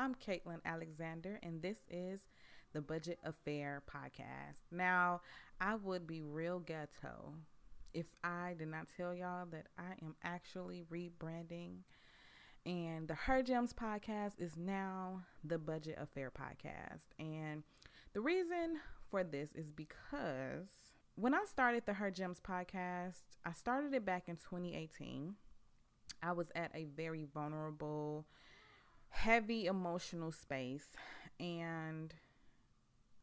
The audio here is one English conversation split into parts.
I'm Caitlin Alexander, and this is the Budget Affair podcast. Now, I would be real ghetto if I did not tell y'all that I am actually rebranding, and the Her Gems podcast is now the Budget Affair podcast. And the reason for this is because when I started the Her Gems podcast, I started it back in 2018. I was at a very vulnerable, heavy emotional space, and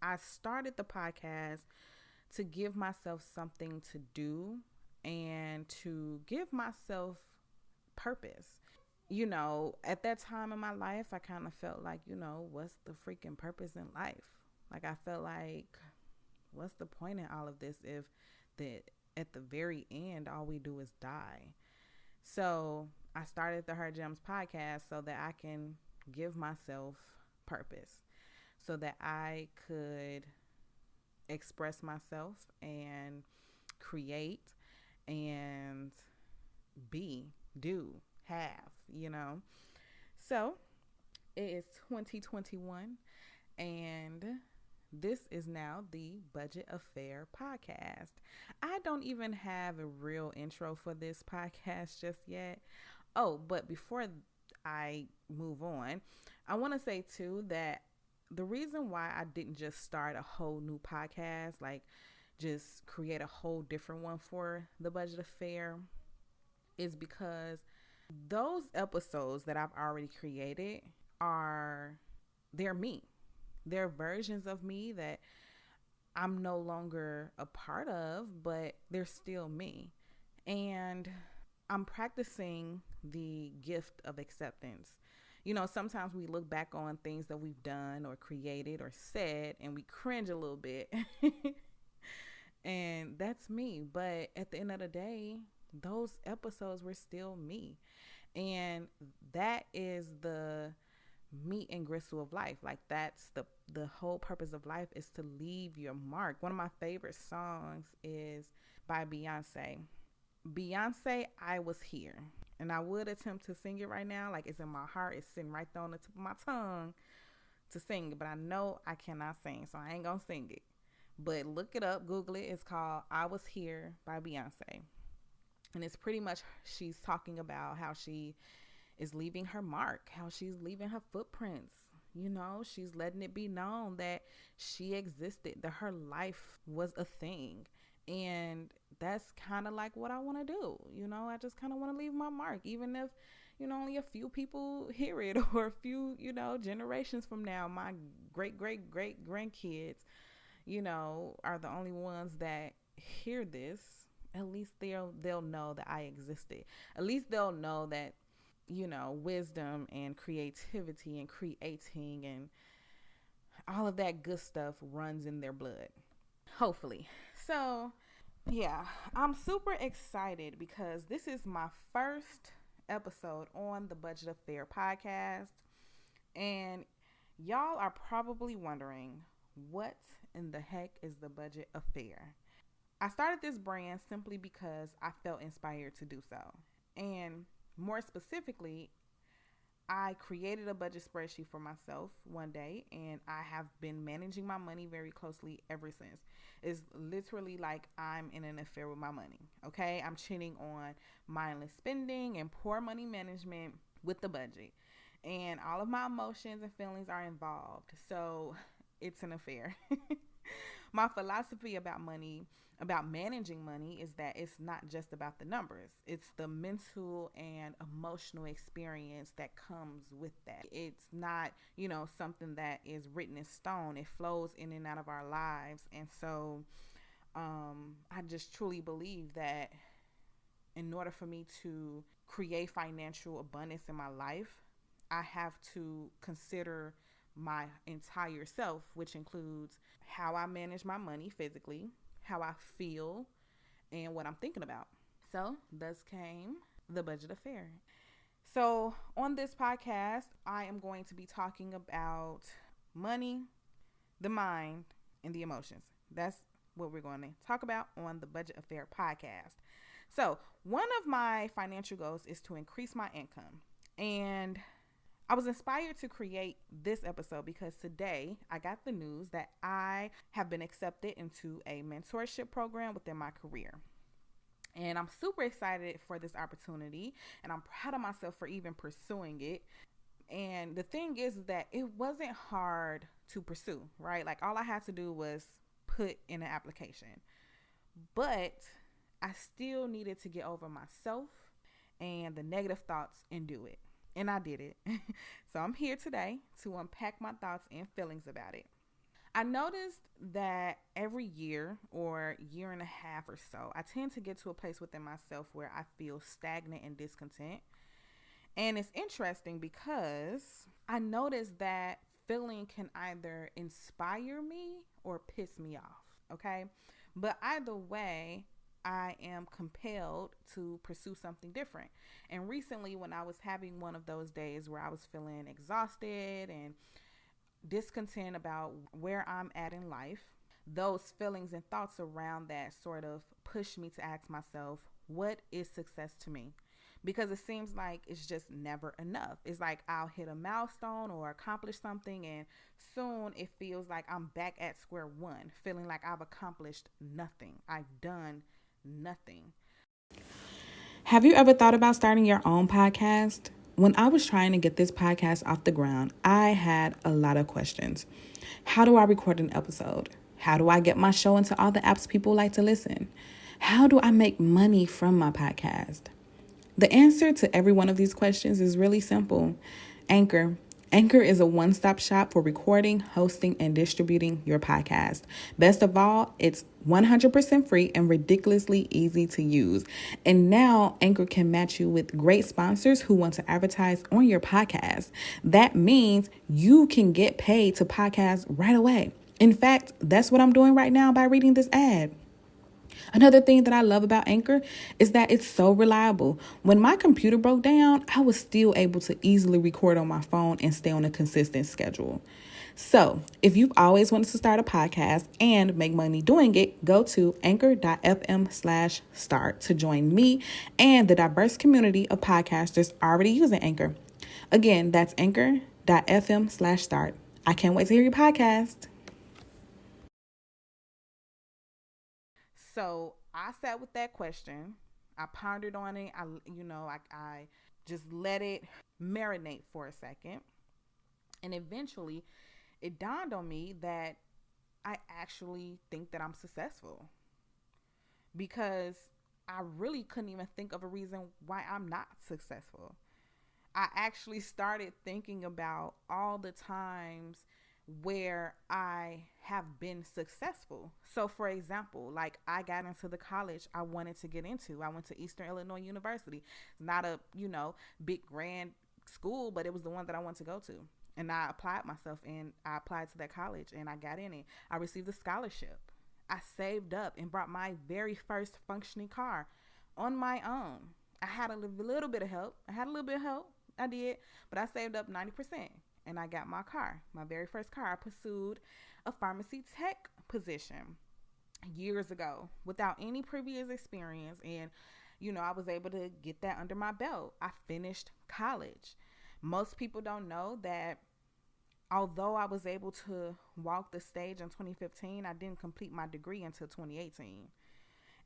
I started the podcast to give myself something to do and to give myself purpose. At that time in my life, I kind of felt like, what's the freaking purpose in life? Like, I felt like, what's the point in all of this if at the very end, all we do is die? So I started the Her Gems podcast so that I can give myself purpose, so that I could express myself and create and be, do, have. So it is 2021, and this is now the Budget Affair podcast. I don't even have a real intro for this podcast just yet. Oh, but before I move on, I want to say too that the reason why I didn't just start a whole new podcast, like just create a whole different one for the Budget Affair, is because those episodes that I've already created they're me. They're versions of me that I'm no longer a part of, but they're still me. And I'm practicing the gift of acceptance. Sometimes we look back on things that we've done or created or said and we cringe a little bit. And that's me. But at the end of the day, those episodes were still me. And that is the meat and gristle of life. Like, that's the whole purpose of life, is to leave your mark. One of my favorite songs is by Beyonce, I Was Here. And I would attempt to sing it right now. Like, it's in my heart. It's sitting right there on the tip of my tongue to sing it. But I know I cannot sing, so I ain't going to sing it. But look it up. Google it. It's called I Was Here by Beyonce. And it's pretty much, she's talking about how she is leaving her mark, how she's leaving her footprints. She's letting it be known that she existed, that her life was a thing. And that's kind of like what I want to do. I just kind of want to leave my mark, even if, only a few people hear it, or a few, generations from now, my great, great, great grandkids, are the only ones that hear this. At least they'll know that I existed. At least they'll know that, wisdom and creativity and creating and all of that good stuff runs in their blood. Hopefully. So, yeah, I'm super excited because this is my first episode on the Budget Affair podcast. And y'all are probably wondering, what in the heck is the Budget Affair? I started this brand simply because I felt inspired to do so. And more specifically, I created a budget spreadsheet for myself one day, and I have been managing my money very closely ever since. It's literally like I'm in an affair with my money, okay? I'm cheating on mindless spending and poor money management with the budget. And all of my emotions and feelings are involved. So it's an affair. My philosophy about money, about managing money, is that it's not just about the numbers. It's the mental and emotional experience that comes with that. It's not, something that is written in stone. It flows in and out of our lives. And so I just truly believe that in order for me to create financial abundance in my life, I have to consider my entire self, which includes how I manage my money physically, how I feel, and what I'm thinking about. So thus came the Budget Affair. So on this podcast, I am going to be talking about money, the mind, and the emotions. That's what we're going to talk about on the Budget Affair podcast. So one of my financial goals is to increase my income. And I was inspired to create this episode because today I got the news that I have been accepted into a mentorship program within my career. And I'm super excited for this opportunity, and I'm proud of myself for even pursuing it. And the thing is that it wasn't hard to pursue, right? Like all I had to do was put in an application. But I still needed to get over myself and the negative thoughts and do it. And I did it. So I'm here today to unpack my thoughts and feelings about it. I noticed that every year or year and a half or so, I tend to get to a place within myself where I feel stagnant and discontent. And it's interesting because I noticed that feeling can either inspire me or piss me off. Okay. But either way, I am compelled to pursue something different. And recently, when I was having one of those days where I was feeling exhausted and discontent about where I'm at in life, those feelings and thoughts around that sort of push me to ask myself, what is success to me? Because it seems like it's just never enough. It's like I'll hit a milestone or accomplish something, and soon it feels like I'm back at square one, feeling like I've accomplished nothing. I've done nothing. Have you ever thought about starting your own podcast? When I was trying to get this podcast off the ground, I had a lot of questions. How do I record an episode? How do I get my show into all the apps people like to listen? How do I make money from my podcast? The answer to every one of these questions is really simple. Anchor. Anchor is a one-stop shop for recording, hosting, and distributing your podcast. Best of all, it's 100% free and ridiculously easy to use. And now Anchor can match you with great sponsors who want to advertise on your podcast. That means you can get paid to podcast right away. In fact, that's what I'm doing right now by reading this ad. Another thing that I love about Anchor is that it's so reliable. When my computer broke down, I was still able to easily record on my phone and stay on a consistent schedule. So, if you've always wanted to start a podcast and make money doing it, go to anchor.fm/start to join me and the diverse community of podcasters already using Anchor. Again, that's anchor.fm/start. I can't wait to hear your podcast. So I sat with that question. I pondered on it. I just let it marinate for a second. And eventually it dawned on me that I actually think that I'm successful because I really couldn't even think of a reason why I'm not successful. I actually started thinking about all the times where I have been successful. So, for example, like I got into the college I wanted to get into. I went to Eastern Illinois University. Not a, big grand school, but it was the one that I wanted to go to. And I applied myself and I applied to that college and I got in it. I received a scholarship. I saved up and bought my very first functioning car on my own. I had a little bit of help. I did, but I saved up 90% and I got my car, my very first car. I pursued a pharmacy tech position years ago without any previous experience. And, I was able to get that under my belt. I finished college. Most people don't know that although I was able to walk the stage in 2015, I didn't complete my degree until 2018.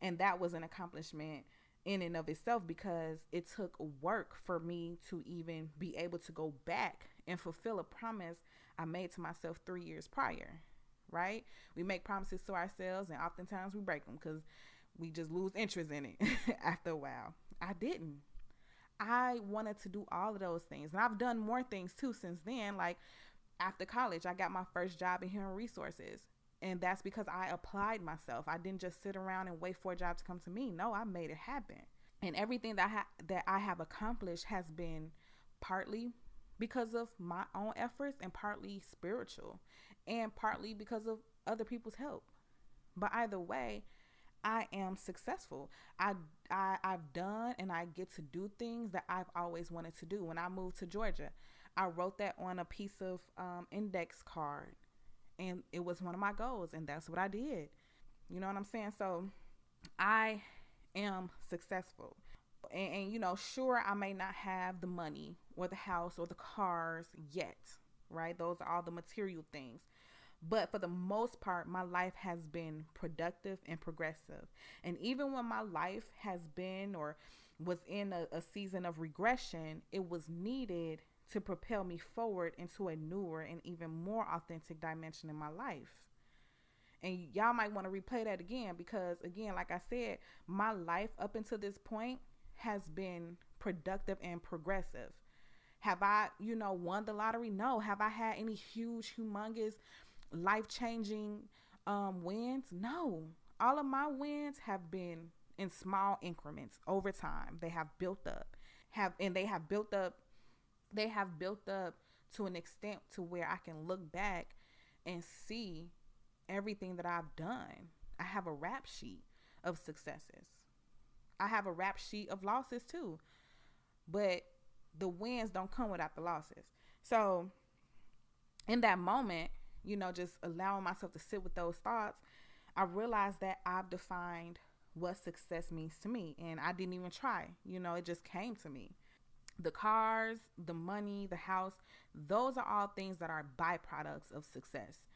And that was an accomplishment in and of itself because it took work for me to even be able to go back and fulfill a promise I made to myself 3 years prior, right? We make promises to ourselves and oftentimes we break them because we just lose interest in it after a while. I didn't. I wanted to do all of those things. And I've done more things too since then. Like after college, I got my first job in human resources. And that's because I applied myself. I didn't just sit around and wait for a job to come to me. No, I made it happen. And everything that I have accomplished has been partly because of my own efforts and partly spiritual and partly because of other people's help. But either way, I am successful. I've done and I get to do things that I've always wanted to do. When I moved to Georgia, I wrote that on a piece of index card, and it was one of my goals, and that's what I did. You know what I'm saying? So I am successful. And sure, I may not have the money or the house or the cars yet, right? Those are all the material things. But for the most part, my life has been productive and progressive. And even when my life has been or was in a season of regression, it was needed to propel me forward into a newer and even more authentic dimension in my life. And y'all might want to replay that again because, again, like I said, my life up until this point has been productive and progressive. Have I, won the lottery? No. Have I had any huge, humongous, life changing wins? No. All of my wins have been in small increments over time. They have built up, they have built up to an extent to where I can look back and see everything that I've done. I have a rap sheet of successes. I have a rap sheet of losses too. But the wins don't come without the losses. So in that moment, just allowing myself to sit with those thoughts, I realized that I've defined what success means to me. And I didn't even try. It just came to me. The cars, the money, the house, those are all things that are byproducts of success.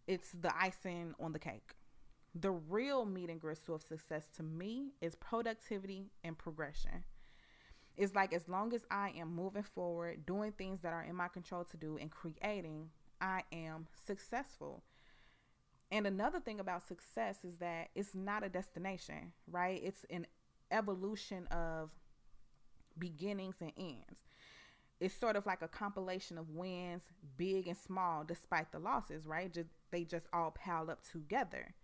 It's the icing on the cake. The real meat and gristle of success to me is productivity and progression. It's like as long as I am moving forward, doing things that are in my control to do and creating, I am successful. And another thing about success is that it's not a destination, right? It's an evolution of beginnings and ends. It's sort of like a compilation of wins, big and small, despite the losses, right? They just all pile up together.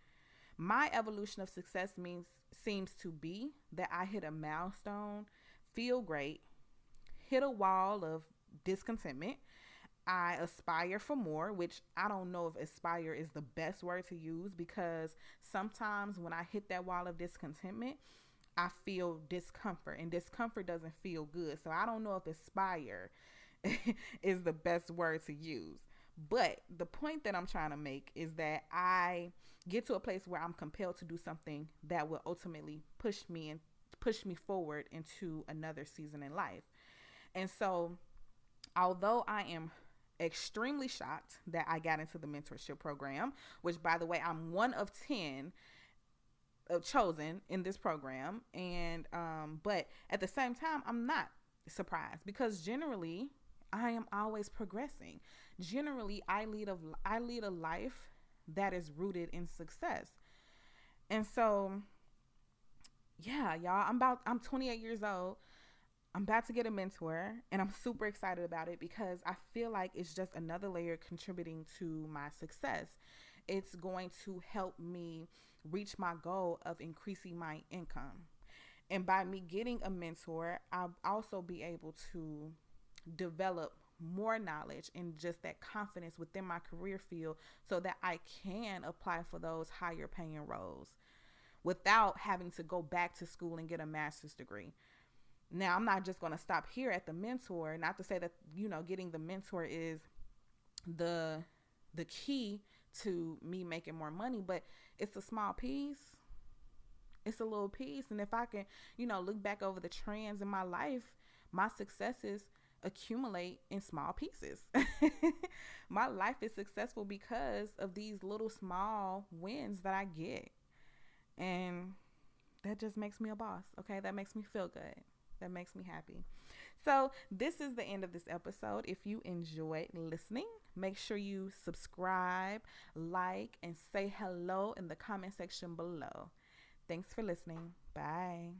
My evolution of success seems to be that I hit a milestone, feel great, hit a wall of discontentment. I aspire for more, which I don't know if aspire is the best word to use because sometimes when I hit that wall of discontentment, I feel discomfort and discomfort doesn't feel good. So I don't know if aspire is the best word to use. But the point that I'm trying to make is that I get to a place where I'm compelled to do something that will ultimately push me forward into another season in life. And so, although I am extremely shocked that I got into the mentorship program, which by the way, I'm one of 10 chosen in this program, and but at the same time, I'm not surprised because generally I am always progressing. Generally, I lead a life that is rooted in success. And so, yeah, y'all, I'm 28 years old. I'm about to get a mentor and I'm super excited about it because I feel like it's just another layer contributing to my success. It's going to help me reach my goal of increasing my income. And by me getting a mentor, I'll also be able to develop more knowledge and just that confidence within my career field so that I can apply for those higher paying roles without having to go back to school and get a master's degree. Now, I'm not just going to stop here at the mentor, not to say that, getting the mentor is the key to me making more money, but it's a small piece. It's a little piece. And if I can, look back over the trends in my life, my successes accumulate in small pieces. My life is successful because of these little small wins that I get. And that just makes me a boss. Okay. That makes me feel good. That makes me happy. So this is the end of this episode. If you enjoyed listening, make sure you subscribe, like, and say hello in the comment section below. Thanks for listening. Bye.